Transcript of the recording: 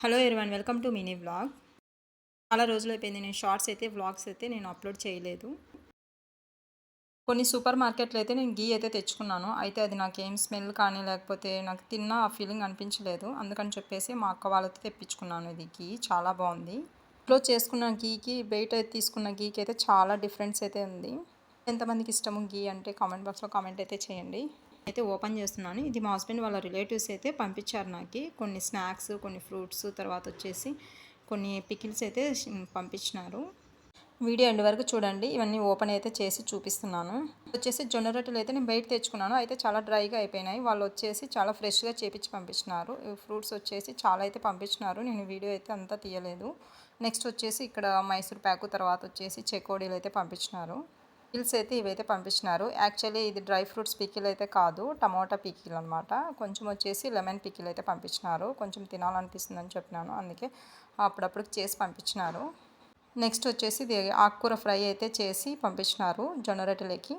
Hello everyone, welcome to mini vlog. చాలా రోజులైపోయింది నేను shorts అయితే వ్లాగ్స్ అయితే నేను అప్లోడ్ చేయలేదు. కొన్ని సూపర్ మార్కెట్లో అయితే నేను గీ అయితే తెచ్చుకున్నాను. అయితే అది నాకేం స్మెల్ కానీ లేకపోతే నాకు తిన్న ఆ ఫీలింగ్ అనిపించలేదు. అందుకని చెప్పేసి మా అక్క వాళ్ళతో తెప్పించుకున్నాను. ఇది గీ చాలా బాగుంది. ఇంట్లో చేసుకున్న గీకి బయట తీసుకున్న గీకి అయితే చాలా డిఫరెన్స్ అయితే ఉంది. ఎంతమందికి ఇష్టము గీ అంటే కామెంట్ బాక్స్లో కామెంట్ అయితే చేయండి. అయితే ఓపెన్ చేస్తున్నాను. ఇది మా హస్బెండ్ వాళ్ళ రిలేటివ్స్ అయితే పంపించారు నాకు కొన్ని స్నాక్స్, కొన్ని ఫ్రూట్స్, తర్వాత వచ్చేసి కొన్ని పికిల్స్ అయితే పంపించినారు. వీడియో ఎండ్ వరకు చూడండి. ఇవన్నీ ఓపెన్ అయితే చేసి చూపిస్తున్నాను. వచ్చేసి జొన్న రొట్టెలు అయితే నేను బయట తెచ్చుకున్నాను. అయితే చాలా డ్రైగా అయిపోయినాయి. వాళ్ళు వచ్చేసి చాలా ఫ్రెష్గా చేపించి పంపించినారు. ఫ్రూట్స్ వచ్చేసి చాలా అయితే పంపించినారు. నేను వీడియో అయితే అంతా తీయలేదు. నెక్స్ట్ వచ్చేసి ఇక్కడ మైసూర్ ప్యాకు, తర్వాత వచ్చేసి చెకోడీలు అయితే పంపించినారు. పికిల్స్ అయితే ఇవైతే పంపించినారు. యాక్చువల్లీ ఇది డ్రై ఫ్రూట్స్ పికిల్ అయితే కాదు, టమోటా పికిల్ అనమాట. కొంచెం వచ్చేసి లెమన్ పికిల్ అయితే పంపించినారు. కొంచెం తినాలనిపిస్తుందని చెప్పినాను, అందుకే అప్పుడప్పుడు చేసి పంపించినారు. నెక్స్ట్ వచ్చేసి ఇది ఆకుకూర ఫ్రై అయితే చేసి పంపించినారు జొన్న రొట్టెలకి.